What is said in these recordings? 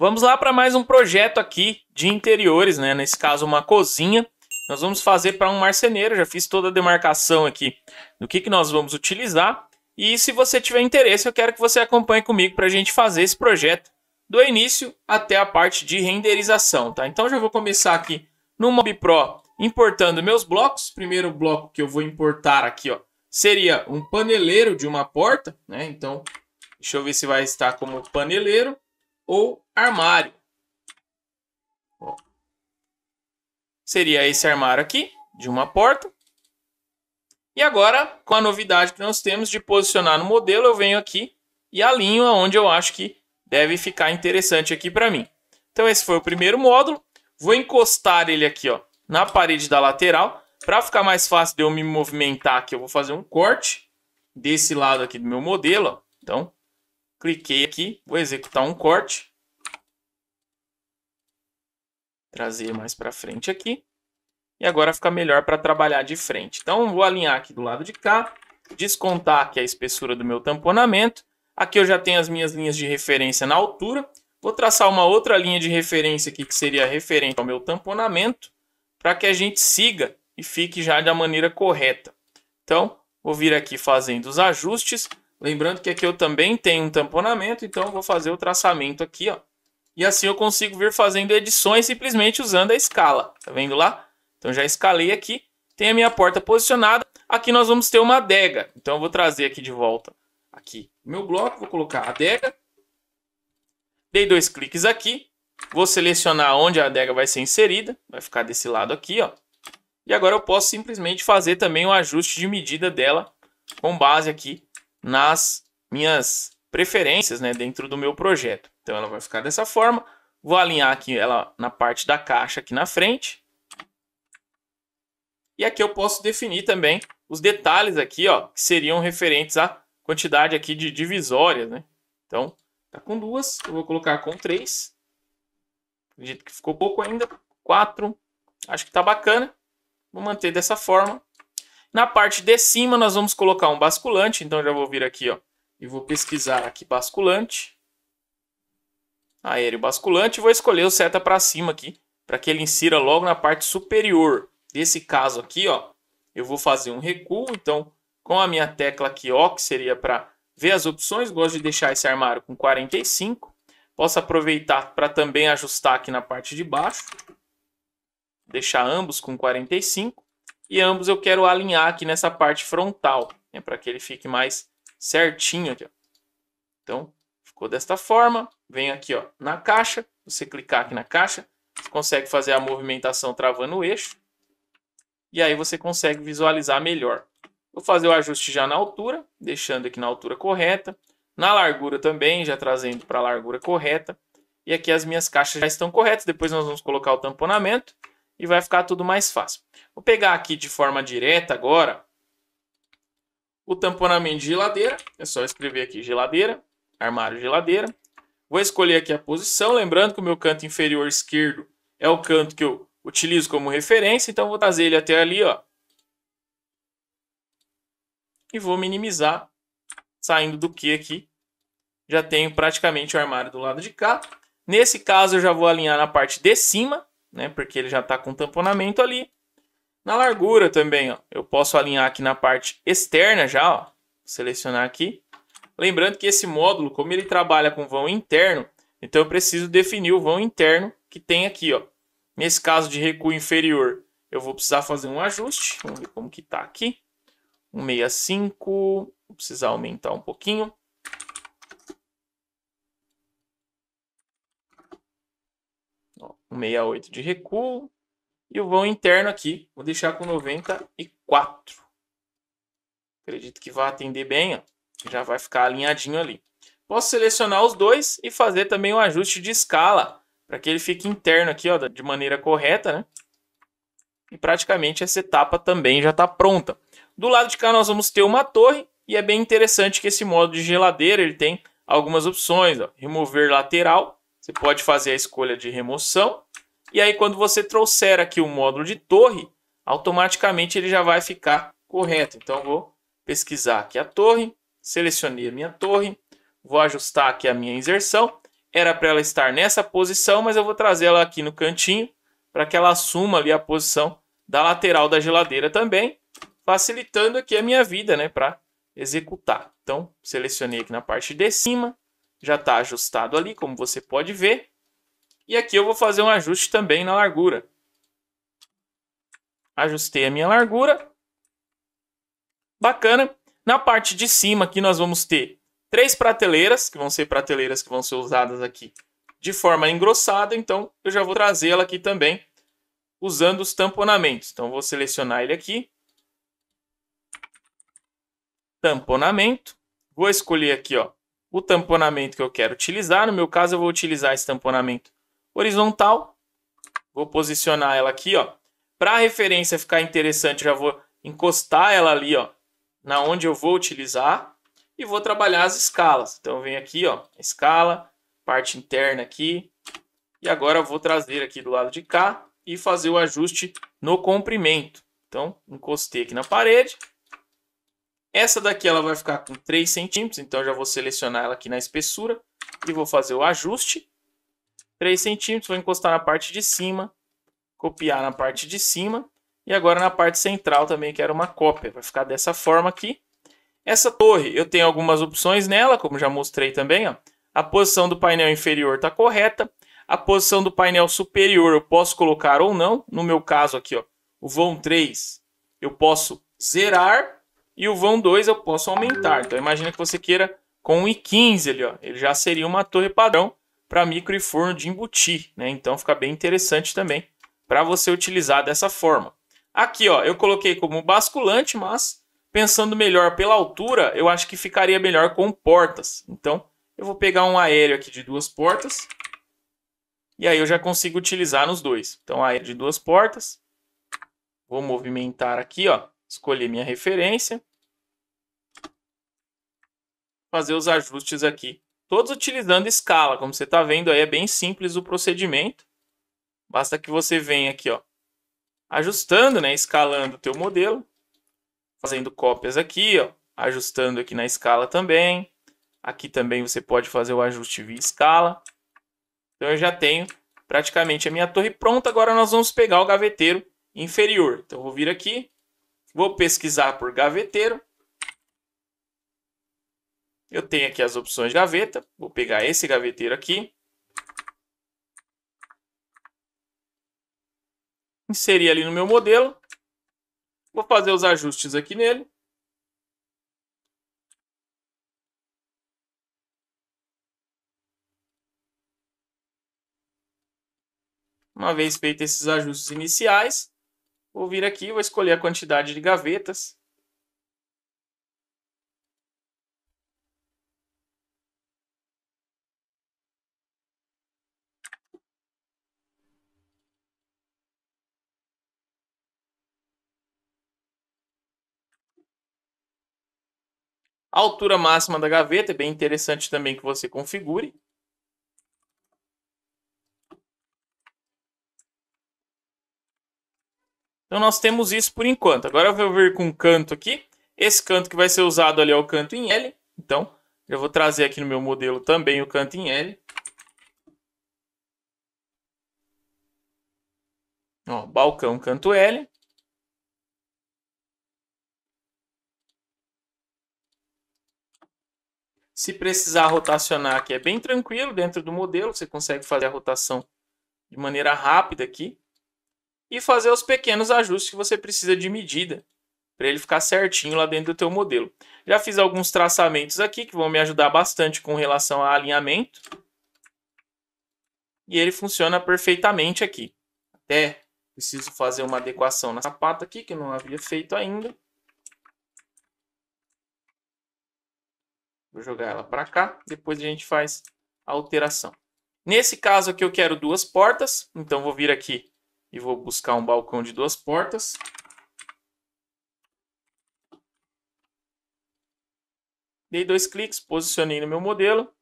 Vamos lá para mais um projeto aqui de interiores, né? Nesse caso, uma cozinha. Nós vamos fazer para um marceneiro. Já fiz toda a demarcação aqui do que nós vamos utilizar. E se você tiver interesse, eu quero que você acompanhe comigo para a gente fazer esse projeto do início até a parte de renderização, tá? Então já vou começar aqui no Mob Pro importando meus blocos. Primeiro bloco que eu vou importar aqui, ó, seria um paneleiro de uma porta, né? Então, deixa eu ver se vai estar como paneleiro ou armário. Ó. Seria esse armário aqui, de uma porta. E agora, com a novidade que nós temos de posicionar no modelo, eu venho aqui e alinho aonde eu acho que deve ficar interessante aqui para mim. Então esse foi o primeiro módulo. Vou encostar ele aqui, ó, na parede da lateral. Para ficar mais fácil de eu me movimentar aqui, eu vou fazer um corte desse lado aqui do meu modelo. Ó. Então, cliquei aqui, vou executar um corte. Trazer mais para frente aqui. E agora fica melhor para trabalhar de frente. Então, vou alinhar aqui do lado de cá. Descontar aqui a espessura do meu tamponamento. Aqui eu já tenho as minhas linhas de referência na altura. Vou traçar uma outra linha de referência aqui que seria referente ao meu tamponamento. Para que a gente siga e fique já da maneira correta. Então, vou vir aqui fazendo os ajustes. Lembrando que aqui eu também tenho um tamponamento. Então, eu vou fazer o traçamento aqui, ó. E assim eu consigo vir fazendo edições simplesmente usando a escala. Tá vendo lá? Então já escalei aqui, tem a minha porta posicionada. Aqui nós vamos ter uma adega. Então eu vou trazer aqui de volta aqui o meu bloco, vou colocar a adega. Dei 2 cliques aqui, vou selecionar onde a adega vai ser inserida. Vai ficar desse lado aqui, ó. E agora eu posso simplesmente fazer também um ajuste de medida dela com base aqui nas minhas preferências, né, dentro do meu projeto. Então ela vai ficar dessa forma. Vou alinhar aqui ela na parte da caixa aqui na frente. E aqui eu posso definir também os detalhes aqui, ó, que seriam referentes à quantidade aqui de divisórias, né? Então, tá com 2, eu vou colocar com 3. Acredito que ficou pouco ainda. 4, acho que tá bacana. Vou manter dessa forma. Na parte de cima nós vamos colocar um basculante, então já vou vir aqui, ó, e vou pesquisar aqui basculante. Aéreo basculante, vou escolher o seta para cima aqui, para que ele insira logo na parte superior. Nesse caso aqui, ó, eu vou fazer um recuo. Então, com a minha tecla aqui, ó, que seria para ver as opções, gosto de deixar esse armário com 45. Posso aproveitar para também ajustar aqui na parte de baixo. Deixar ambos com 45. E ambos eu quero alinhar aqui nessa parte frontal, né, para que ele fique mais certinho aqui, ó. Então, ficou desta forma. Venho aqui, ó, na caixa. Você clicar aqui na caixa, você consegue fazer a movimentação travando o eixo. E aí você consegue visualizar melhor. Vou fazer o ajuste já na altura, deixando aqui na altura correta. Na largura também, já trazendo para a largura correta. E aqui as minhas caixas já estão corretas. Depois nós vamos colocar o tamponamento e vai ficar tudo mais fácil. Vou pegar aqui de forma direta agora o tamponamento de geladeira. É só escrever aqui geladeira, armário geladeira. Vou escolher aqui a posição. Lembrando que o meu canto inferior esquerdo é o canto que eu utilizo como referência, então vou trazer ele até ali, ó. E vou minimizar, saindo do que aqui. Já tenho praticamente o armário do lado de cá. Nesse caso eu já vou alinhar na parte de cima, né, porque ele já está com tamponamento ali. Na largura também, ó, eu posso alinhar aqui na parte externa já, ó. Selecionar aqui. Lembrando que esse módulo, como ele trabalha com vão interno, então eu preciso definir o vão interno que tem aqui, ó. Nesse caso de recuo inferior, eu vou precisar fazer um ajuste. Vamos ver como que está aqui. 165. Vou precisar aumentar um pouquinho. Ó, 168 de recuo. E o vão interno aqui, vou deixar com 94. Acredito que vai atender bem, ó. Já vai ficar alinhadinho ali. Posso selecionar os dois e fazer também um ajuste de escala, para que ele fique interno aqui, ó, de maneira correta, né? E praticamente essa etapa também já está pronta. Do lado de cá nós vamos ter uma torre. E é bem interessante que esse modo de geladeira ele tem algumas opções, ó. Remover lateral. Você pode fazer a escolha de remoção. E aí quando você trouxer aqui o módulo de torre, automaticamente ele já vai ficar correto. Então eu vou pesquisar aqui a torre. Selecionei a minha torre. Vou ajustar aqui a minha inserção. era para ela estar nessa posição, mas eu vou trazer ela aqui no cantinho para que ela assuma ali a posição da lateral da geladeira também, facilitando aqui a minha vida, né, para executar. Então, selecionei aqui na parte de cima, já está ajustado ali, como você pode ver. E aqui eu vou fazer um ajuste também na largura. Ajustei a minha largura. Bacana. Na parte de cima aqui nós vamos ter 3 prateleiras, que vão ser prateleiras que vão ser usadas aqui de forma engrossada. Então, eu já vou trazê-la aqui também, usando os tamponamentos. Então, vou selecionar ele aqui. Tamponamento. Vou escolher aqui, ó, o tamponamento que eu quero utilizar. No meu caso, eu vou utilizar esse tamponamento horizontal. Vou posicionar ela aqui, ó. Para a referência ficar interessante, já vou encostar ela ali, ó, na onde eu vou utilizar. E vou trabalhar as escalas. Então, eu venho aqui, ó, escala, parte interna aqui. E agora eu vou trazer aqui do lado de cá e fazer o ajuste no comprimento. Então, encostei aqui na parede. Essa daqui ela vai ficar com 3 centímetros, então eu já vou selecionar ela aqui na espessura e vou fazer o ajuste. 3 centímetros, vou encostar na parte de cima, copiar na parte de cima e agora na parte central também quero uma cópia. Vai ficar dessa forma aqui. Essa torre eu tenho algumas opções nela, como já mostrei também, ó. A posição do painel inferior está correta. A posição do painel superior eu posso colocar ou não. No meu caso aqui, ó, o vão 3 eu posso zerar e o vão 2 eu posso aumentar. Então imagina que você queira com um i15 ali, ó. Ele já seria uma torre padrão para micro e forno de embutir, né? Então fica bem interessante também para você utilizar dessa forma. Aqui, ó, eu coloquei como basculante, mas pensando melhor pela altura, eu acho que ficaria melhor com portas. Então eu vou pegar um aéreo aqui de 2 portas. E aí eu já consigo utilizar nos dois. Então, aéreo de 2 portas. Vou movimentar aqui, ó. Escolher minha referência. Fazer os ajustes aqui. Todos utilizando escala. Como você está vendo aí, é bem simples o procedimento. Basta que você venha aqui, ó, ajustando, né? Escalando o teu modelo. Fazendo cópias aqui, ó. Ajustando aqui na escala também. Aqui também você pode fazer o ajuste via escala. Então eu já tenho praticamente a minha torre pronta. Agora nós vamos pegar o gaveteiro inferior. Então eu vou vir aqui, vou pesquisar por gaveteiro. Eu tenho aqui as opções de gaveta. Vou pegar esse gaveteiro aqui. Inserir ali no meu modelo. Vou fazer os ajustes aqui nele. Uma vez feitos esses ajustes iniciais, vou vir aqui e vou escolher a quantidade de gavetas. A altura máxima da gaveta é bem interessante também que você configure. Então nós temos isso por enquanto. Agora eu vou vir com um canto aqui. Esse canto que vai ser usado ali é o canto em L. Então eu vou trazer aqui no meu modelo também o canto em L. Ó, balcão canto L. Se precisar rotacionar aqui é bem tranquilo dentro do modelo. Você consegue fazer a rotação de maneira rápida aqui. E fazer os pequenos ajustes que você precisa de medida para ele ficar certinho lá dentro do teu modelo. Já fiz alguns traçamentos aqui que vão me ajudar bastante com relação a alinhamento. E ele funciona perfeitamente aqui. Até preciso fazer uma adequação na sapata aqui que eu não havia feito ainda. Vou jogar ela para cá, depois a gente faz a alteração. Nesse caso aqui eu quero 2 portas, então vou vir aqui e vou buscar um balcão de 2 portas. Dei 2 cliques, posicionei no meu modelo.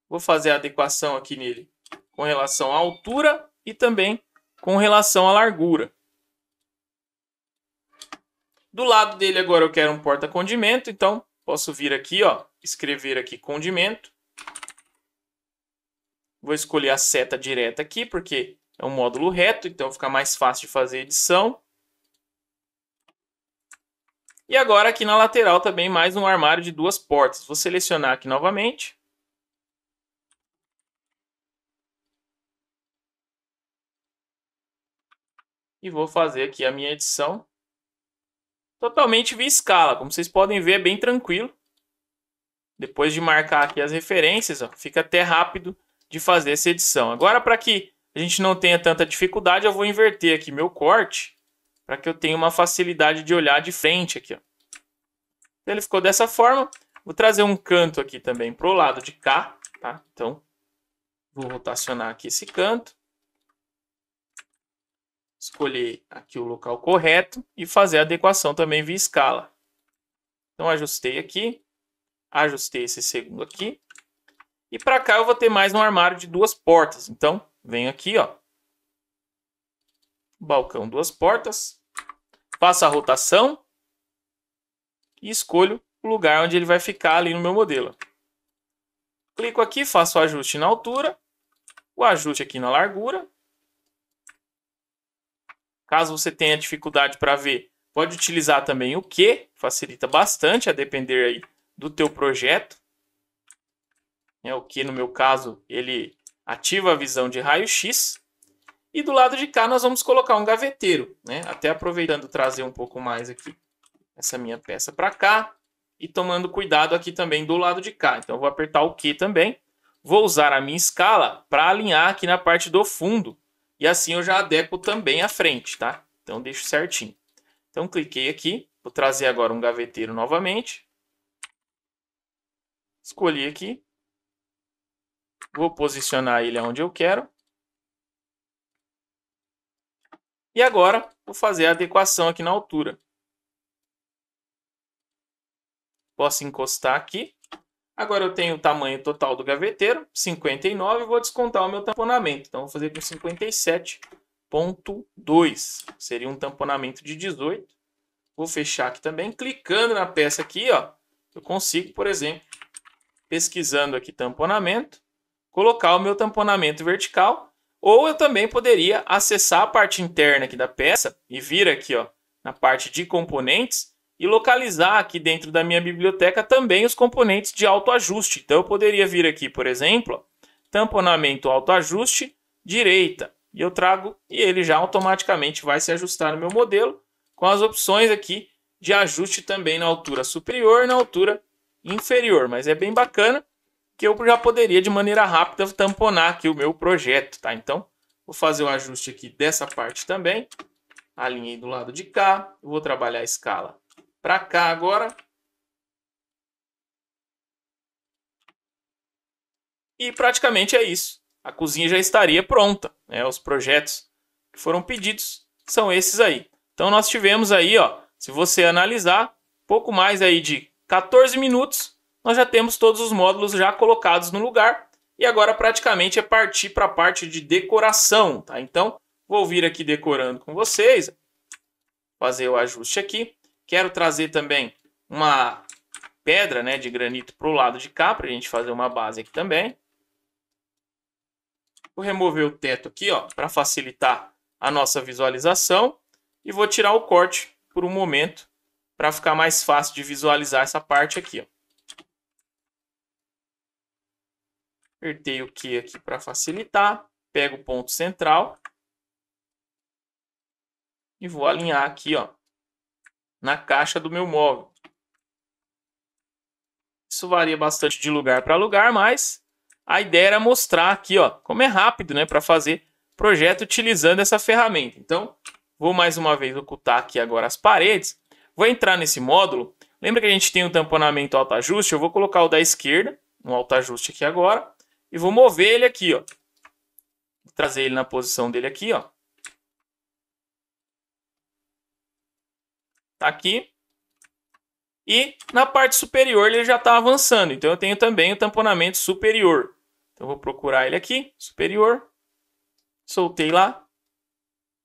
Vou fazer a adequação aqui nele com relação à altura e também com relação à largura. Do lado dele agora eu quero um porta-condimento, então posso vir aqui, ó, escrever aqui condimento. Vou escolher a seta direta aqui, porque é um módulo reto, então fica mais fácil de fazer edição. E agora aqui na lateral também mais um armário de 2 portas. Vou selecionar aqui novamente. E vou fazer aqui a minha edição totalmente via escala. Como vocês podem ver, é bem tranquilo. Depois de marcar aqui as referências, ó, fica até rápido de fazer essa edição. Agora, para que a gente não tenha tanta dificuldade, eu vou inverter aqui meu corte para que eu tenha uma facilidade de olhar de frente aqui, ó. Ele ficou dessa forma. Vou trazer um canto aqui também para o lado de cá, tá? Então, vou rotacionar aqui esse canto. Escolher aqui o local correto e fazer a adequação também via escala. Então, ajustei aqui. Ajustei esse segundo aqui. E para cá eu vou ter mais um armário de 2 portas. Então, venho aqui, ó. Balcão 2 portas. Faço a rotação. E escolho o lugar onde ele vai ficar ali no meu modelo. Clico aqui, faço o ajuste na altura. O ajuste aqui na largura. Caso você tenha dificuldade para ver, pode utilizar também o Q. Facilita bastante, a depender aí do teu projeto. O que no meu caso ele ativa a visão de raio-x. E do lado de cá nós vamos colocar um gaveteiro, né? Até aproveitando trazer um pouco mais aqui essa minha peça para cá e tomando cuidado aqui também do lado de cá. Então eu vou apertar o Q também. Vou usar a minha escala para alinhar aqui na parte do fundo e assim eu já adequo também a frente, tá? Então deixo certinho. Então cliquei aqui, vou trazer agora um gaveteiro novamente. Escolhi aqui. Vou posicionar ele onde eu quero. E agora, vou fazer a adequação aqui na altura. Posso encostar aqui. Agora eu tenho o tamanho total do gaveteiro, 59, e vou descontar o meu tamponamento. Então, vou fazer com 57,2. Seria um tamponamento de 18. Vou fechar aqui também. Clicando na peça aqui, ó, eu consigo, por exemplo, pesquisando aqui tamponamento, colocar o meu tamponamento vertical. Ou eu também poderia acessar a parte interna aqui da peça e vir aqui, ó, na parte de componentes e localizar aqui dentro da minha biblioteca também os componentes de autoajuste. Então eu poderia vir aqui, por exemplo, tamponamento autoajuste direita. E eu trago e ele já automaticamente vai se ajustar no meu modelo com as opções aqui de ajuste também na altura superior e na altura inferior. Mas é bem bacana que eu já poderia de maneira rápida tamponar aqui o meu projeto, tá? Então, vou fazer o ajuste aqui dessa parte também. Alinhei do lado de cá. Vou trabalhar a escala para cá agora. E praticamente é isso. A cozinha já estaria pronta, né? Os projetos que foram pedidos são esses aí. Então, nós tivemos aí, ó, se você analisar, pouco mais aí de 14 minutos, nós já temos todos os módulos já colocados no lugar. E agora praticamente é partir para a parte de decoração, tá? Então, vou vir aqui decorando com vocês. Fazer o ajuste aqui. Quero trazer também uma pedra, né, de granito para o lado de cá, para a gente fazer uma base aqui também. Vou remover o teto aqui, ó, para facilitar a nossa visualização. E vou tirar o corte por um momento, para ficar mais fácil de visualizar essa parte aqui, ó. Apertei o Q aqui para facilitar. Pego o ponto central. E vou alinhar aqui, ó, na caixa do meu móvel. Isso varia bastante de lugar para lugar, mas a ideia era mostrar aqui, ó, como é rápido, né, para fazer projeto utilizando essa ferramenta. Então, vou mais uma vez ocultar aqui agora as paredes. Vou entrar nesse módulo. Lembra que a gente tem um tamponamento autoajuste? Eu vou colocar o da esquerda, um autoajuste aqui agora. E vou mover ele aqui, ó. Vou trazer ele na posição dele aqui, ó. Tá aqui. E na parte superior ele já está avançando. Então eu tenho também o tamponamento superior. Então eu vou procurar ele aqui, superior. Soltei lá.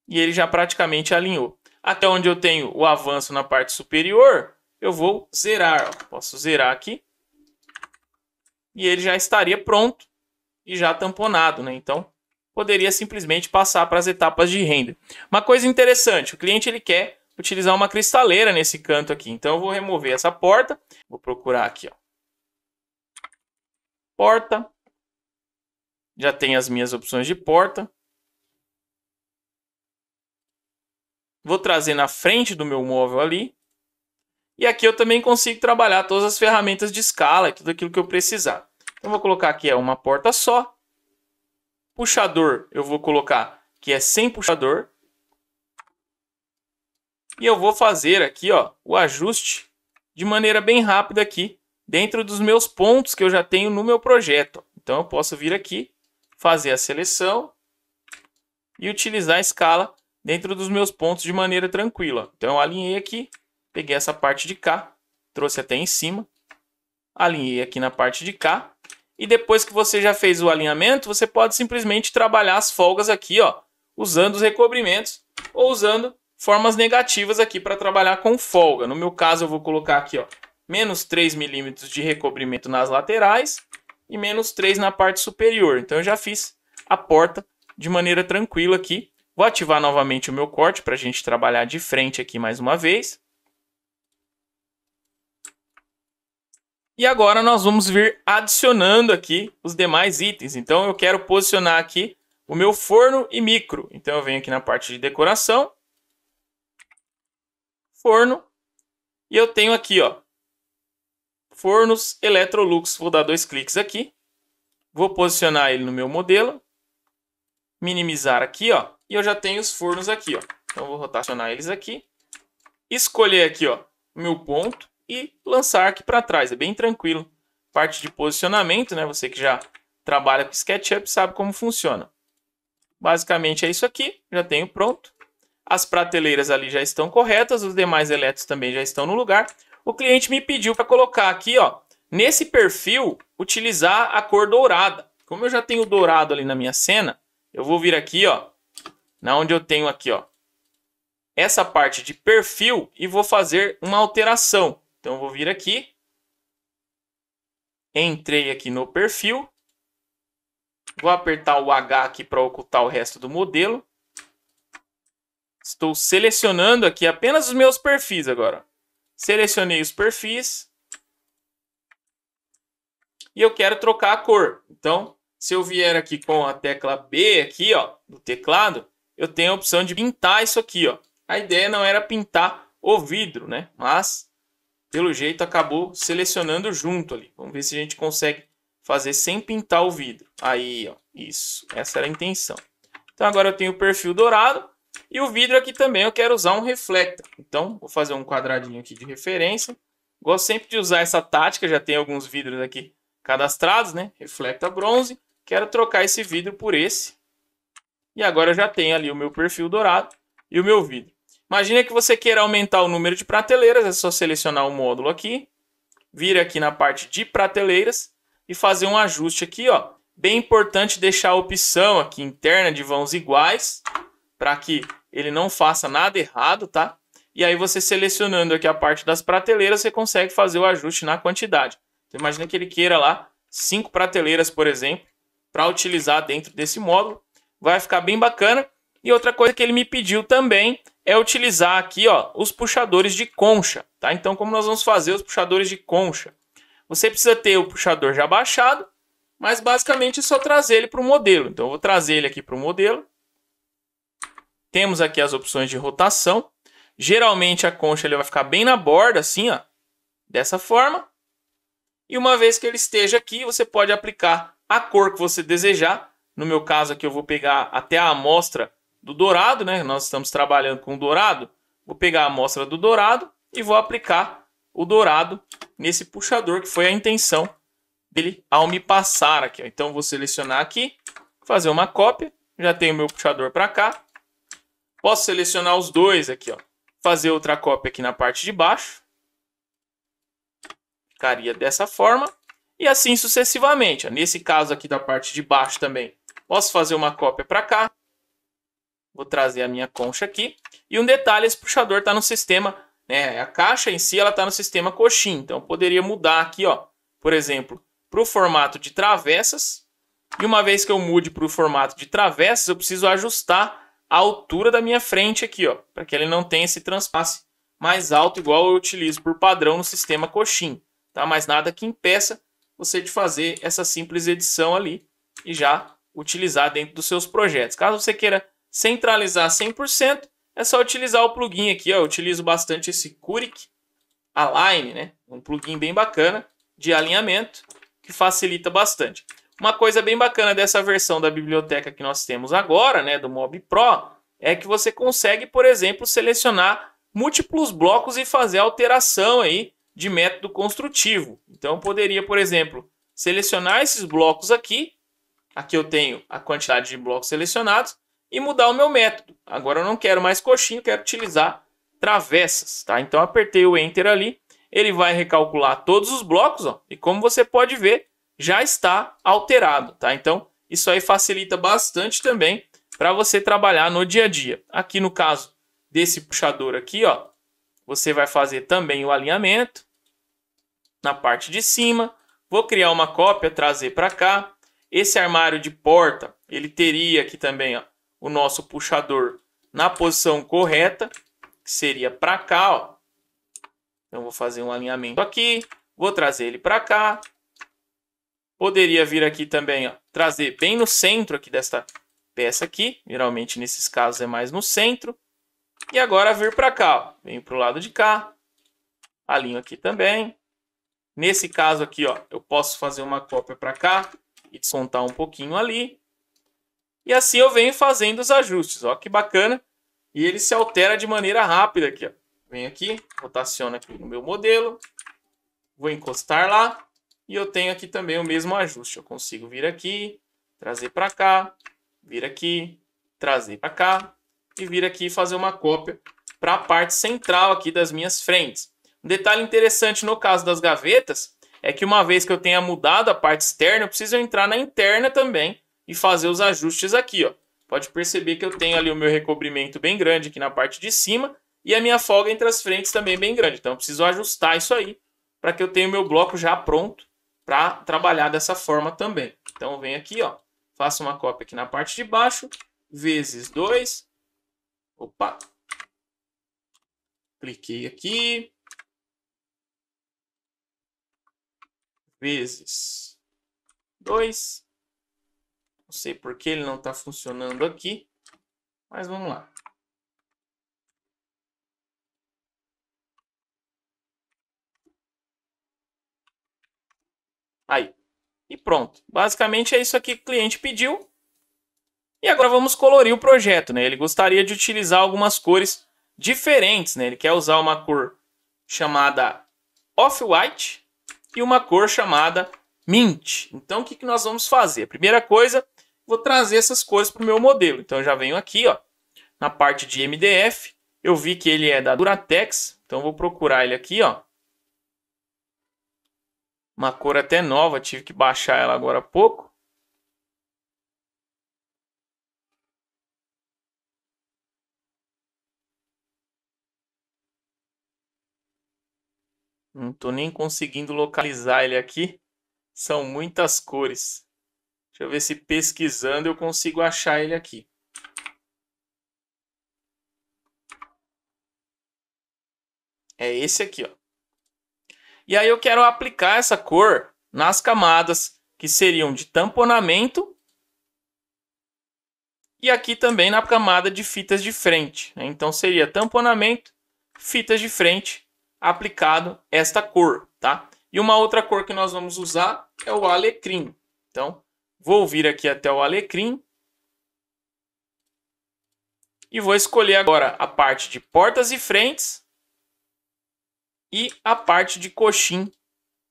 E ele já praticamente alinhou. Até onde eu tenho o avanço na parte superior, eu vou zerar. Ó. Posso zerar aqui. E ele já estaria pronto. e já tamponado, né? Então, poderia simplesmente passar para as etapas de render. Uma coisa interessante, o cliente ele quer utilizar uma cristaleira nesse canto aqui. Então, eu vou remover essa porta. Vou procurar aqui, ó. Porta. Já tem as minhas opções de porta. Vou trazer na frente do meu móvel ali. E aqui eu também consigo trabalhar todas as ferramentas de escala e tudo aquilo que eu precisar. Então, vou colocar aqui uma porta só. Puxador, eu vou colocar que é sem puxador. E eu vou fazer aqui, ó, o ajuste de maneira bem rápida aqui, dentro dos meus pontos que eu já tenho no meu projeto. Então, eu posso vir aqui, fazer a seleção e utilizar a escala dentro dos meus pontos de maneira tranquila. Então, eu alinhei aqui, peguei essa parte de cá, trouxe até em cima, alinhei aqui na parte de cá. E depois que você já fez o alinhamento, você pode simplesmente trabalhar as folgas aqui, ó, usando os recobrimentos ou usando formas negativas aqui para trabalhar com folga. No meu caso, eu vou colocar aqui, ó, menos 3 milímetros de recobrimento nas laterais e menos 3 na parte superior. Então, eu já fiz a porta de maneira tranquila aqui. Vou ativar novamente o meu corte para a gente trabalhar de frente aqui mais uma vez. E agora nós vamos vir adicionando aqui os demais itens. Então eu quero posicionar aqui o meu forno e micro. Então eu venho aqui na parte de decoração. Forno. E eu tenho aqui, ó, fornos Electrolux. Vou dar 2 cliques aqui. Vou posicionar ele no meu modelo. Minimizar aqui, ó. E eu já tenho os fornos aqui, ó. Então eu vou rotacionar eles aqui. Escolher aqui, ó, o meu ponto. E lançar aqui para trás, é bem tranquilo. Parte de posicionamento, né? Você que já trabalha com SketchUp sabe como funciona. Basicamente é isso aqui, já tenho pronto. As prateleiras ali já estão corretas, os demais elétricos também já estão no lugar. O cliente me pediu para colocar aqui, ó, nesse perfil, utilizar a cor dourada. Como eu já tenho dourado ali na minha cena, eu vou vir aqui, ó, na onde eu tenho aqui, ó, essa parte de perfil e vou fazer uma alteração. Então, eu vou vir aqui, entrei aqui no perfil, vou apertar o H aqui para ocultar o resto do modelo. Estou selecionando aqui apenas os meus perfis agora. Selecionei os perfis e eu quero trocar a cor. Então, se eu vier aqui com a tecla B aqui, ó, do teclado, eu tenho a opção de pintar isso aqui, ó. A ideia não era pintar o vidro, né? Mas pelo jeito acabou selecionando junto ali. Vamos ver se a gente consegue fazer sem pintar o vidro. Aí, ó, isso. Essa era a intenção. Então agora eu tenho o perfil dourado. E o vidro aqui também eu quero usar um reflector. Então vou fazer um quadradinho aqui de referência. Gosto sempre de usar essa tática. Já tem alguns vidros aqui cadastrados, né? Reflector bronze. Quero trocar esse vidro por esse. E agora eu já tenho ali o meu perfil dourado e o meu vidro. Imagina que você queira aumentar o número de prateleiras, é só selecionar o módulo aqui, vir aqui na parte de prateleiras e fazer um ajuste aqui, ó. Bem importante deixar a opção aqui interna de vãos iguais, para que ele não faça nada errado, tá? E aí você selecionando aqui a parte das prateleiras, você consegue fazer o ajuste na quantidade. Então imagina que ele queira lá 5 prateleiras, por exemplo, para utilizar dentro desse módulo. Vai ficar bem bacana. E outra coisa que ele me pediu também é utilizar aqui, ó, os puxadores de concha, tá? Então, como nós vamos fazer os puxadores de concha? Você precisa ter o puxador já baixado, mas basicamente é só trazer ele para o modelo. Então, eu vou trazer ele aqui para o modelo. Temos aqui as opções de rotação. Geralmente, a concha ele vai ficar bem na borda, assim, ó, dessa forma. E uma vez que ele esteja aqui, você pode aplicar a cor que você desejar. No meu caso aqui, eu vou pegar até a amostra do dourado, né? Nós estamos trabalhando com o dourado. Vou pegar a amostra do dourado e vou aplicar o dourado nesse puxador, que foi a intenção dele ao me passar aqui. Então, vou selecionar aqui, fazer uma cópia. Já tenho o meu puxador para cá. Posso selecionar os dois aqui, ó. Fazer outra cópia aqui na parte de baixo. Ficaria dessa forma. E assim sucessivamente. Ó. Nesse caso aqui da parte de baixo também, posso fazer uma cópia para cá. Vou trazer a minha concha aqui. E um detalhe, esse puxador está no sistema, né? A caixa em si ela está no sistema coxim. Então eu poderia mudar aqui, ó, por exemplo, para o formato de travessas. E uma vez que eu mude para o formato de travessas, eu preciso ajustar a altura da minha frente aqui, ó, para que ele não tenha esse transpasse mais alto, igual eu utilizo por padrão no sistema coxim, tá? Mas nada que impeça você de fazer essa simples edição ali e já utilizar dentro dos seus projetos. Caso você queira centralizar 100%, é só utilizar o plugin aqui, ó. Eu utilizo bastante esse Curic Align, né? Um plugin bem bacana de alinhamento que facilita bastante. Uma coisa bem bacana dessa versão da biblioteca que nós temos agora, né, do Mob Pro, é que você consegue, por exemplo, selecionar múltiplos blocos e fazer alteração aí de método construtivo. Então eu poderia, por exemplo, selecionar esses blocos aqui. Aqui eu tenho a quantidade de blocos selecionados e mudar o meu método. Agora eu não quero mais coxinha, quero utilizar travessas, tá? Então eu apertei o Enter ali, ele vai recalcular todos os blocos, ó, e como você pode ver, já está alterado, tá? Então isso aí facilita bastante também para você trabalhar no dia a dia. Aqui no caso desse puxador aqui, ó, você vai fazer também o alinhamento na parte de cima. Vou criar uma cópia, trazer para cá. Esse armário de porta, ele teria aqui também, ó, o nosso puxador na posição correta, que seria para cá, ó. Então vou fazer um alinhamento aqui, vou trazer ele para cá. Poderia vir aqui também, ó, trazer bem no centro aqui desta peça aqui. Geralmente nesses casos é mais no centro. E agora vir para cá, ó. Venho para o lado de cá. Alinho aqui também. Nesse caso aqui, ó, eu posso fazer uma cópia para cá e descontar um pouquinho ali. E assim eu venho fazendo os ajustes, ó, que bacana. E ele se altera de maneira rápida aqui, ó. Venho aqui, rotaciono aqui no meu modelo. Vou encostar lá. E eu tenho aqui também o mesmo ajuste. Eu consigo vir aqui, trazer para cá, vir aqui, trazer para cá e vir aqui e fazer uma cópia para a parte central aqui das minhas frentes. Um detalhe interessante no caso das gavetas é que uma vez que eu tenha mudado a parte externa, eu preciso entrar na interna também e fazer os ajustes aqui, ó. Pode perceber que eu tenho ali o meu recobrimento bem grande aqui na parte de cima e a minha folga entre as frentes também bem grande. Então eu preciso ajustar isso aí para que eu tenha o meu bloco já pronto para trabalhar dessa forma também. Então eu venho aqui, ó, faço uma cópia aqui na parte de baixo, vezes 2. Opa! Cliquei aqui. Vezes 2. Não sei por que ele não está funcionando aqui, mas vamos lá. Aí. E pronto. Basicamente é isso aqui que o cliente pediu. E agora vamos colorir o projeto, né? Ele gostaria de utilizar algumas cores diferentes, né? Ele quer usar uma cor chamada Off-White e uma cor chamada Mint. Então o que nós vamos fazer? A primeira coisa, vou trazer essas cores para o meu modelo. Então eu já venho aqui, ó, na parte de MDF. Eu vi que ele é da Duratex, então vou procurar ele aqui, ó. Uma cor até nova, tive que baixar ela agora há pouco. Não estou nem conseguindo localizar ele aqui. São muitas cores. Deixa eu ver se pesquisando eu consigo achar ele aqui. É esse aqui, ó. E aí eu quero aplicar essa cor nas camadas que seriam de tamponamento e aqui também na camada de fitas de frente, né? Então seria tamponamento, fitas de frente, aplicado esta cor, tá? E uma outra cor que nós vamos usar é o alecrim. Então vou vir aqui até o alecrim e vou escolher agora a parte de portas e frentes e a parte de coxim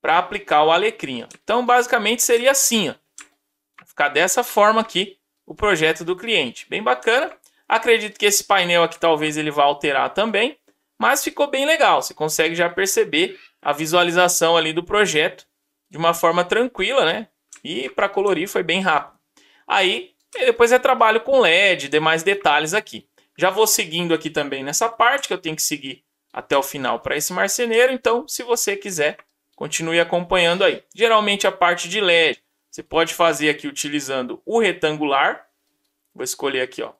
para aplicar o alecrim. Então, basicamente, seria assim, ó. Vai ficar dessa forma aqui o projeto do cliente. Bem bacana. Acredito que esse painel aqui talvez ele vá alterar também, mas ficou bem legal. Você consegue já perceber a visualização ali do projeto de uma forma tranquila, né? E para colorir foi bem rápido. Aí, depois é trabalho com LED, demais detalhes aqui. Já vou seguindo aqui também nessa parte que eu tenho que seguir até o final para esse marceneiro. Então, se você quiser, continue acompanhando aí. Geralmente a parte de LED Você pode fazer aqui utilizando o retangular. Vou escolher aqui, ó,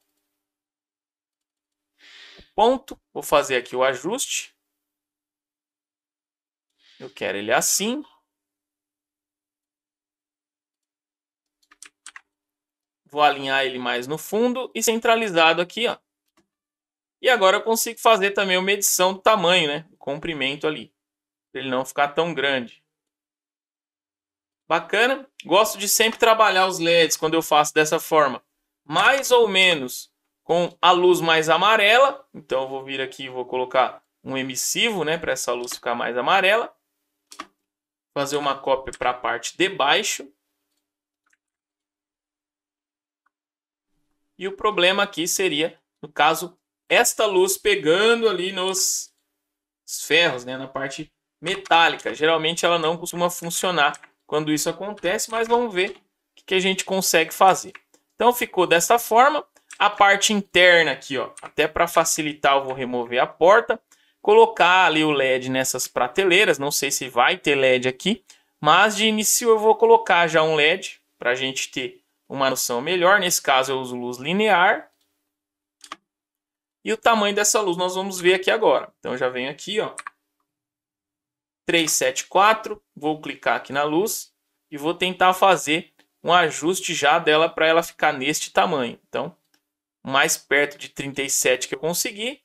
ponto. Vou fazer aqui o ajuste. Eu quero ele assim. Vou alinhar ele mais no fundo e centralizado aqui, ó. E agora eu consigo fazer também uma medição do tamanho, né? O comprimento ali, para ele não ficar tão grande. Bacana. Gosto de sempre trabalhar os LEDs quando eu faço dessa forma, mais ou menos com a luz mais amarela. Então eu vou vir aqui e vou colocar um emissivo, né, para essa luz ficar mais amarela. Fazer uma cópia para a parte de baixo. E o problema aqui seria, no caso, esta luz pegando ali nos ferros, né, na parte metálica. Geralmente ela não costuma funcionar quando isso acontece, mas vamos ver o que a gente consegue fazer. Então ficou dessa forma. A parte interna aqui, ó, até para facilitar eu vou remover a porta, colocar ali o LED nessas prateleiras. Não sei se vai ter LED aqui, mas de início eu vou colocar já um LED para a gente ter uma noção melhor. Nesse caso eu uso luz linear. E o tamanho dessa luz nós vamos ver aqui agora. Então eu já venho aqui, ó, 374, vou clicar aqui na luz e vou tentar fazer um ajuste já dela para ela ficar neste tamanho. Então, mais perto de 37 que eu conseguir.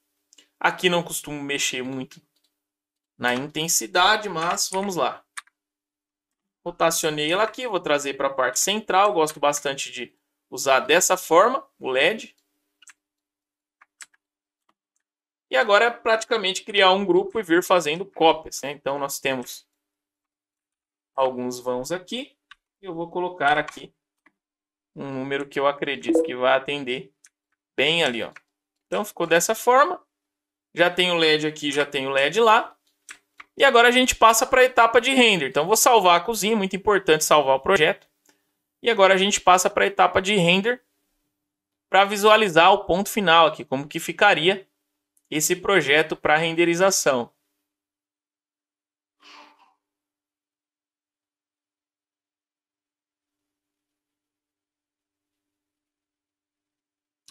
Aqui não costumo mexer muito na intensidade, mas vamos lá. Rotacionei ela aqui, vou trazer para a parte central. Gosto bastante de usar dessa forma o LED. E agora é praticamente criar um grupo e vir fazendo cópias, né? Então nós temos alguns vãos aqui. Eu vou colocar aqui um número que eu acredito que vai atender bem ali, ó. Então ficou dessa forma. Já tem o LED aqui, já tem o LED lá. E agora a gente passa para a etapa de render. Então vou salvar a cozinha, muito importante salvar o projeto. E agora a gente passa para a etapa de render para visualizar o ponto final aqui, como que ficaria esse projeto para renderização.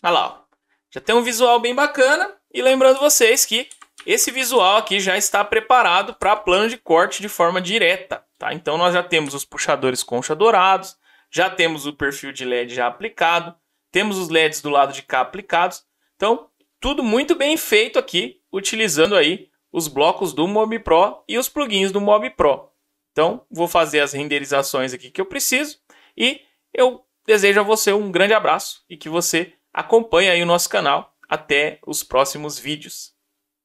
Olha lá, ó. Já tem um visual bem bacana. E lembrando vocês que esse visual aqui já está preparado para plano de corte de forma direta, tá? Então nós já temos os puxadores concha dourados, já temos o perfil de LED já aplicado, temos os LEDs do lado de cá aplicados. Então, tudo muito bem feito aqui, utilizando aí os blocos do MobiPro e os plugins do MobiPro. Então, vou fazer as renderizações aqui que eu preciso e eu desejo a você um grande abraço e que você acompanhe aí o nosso canal. Até os próximos vídeos.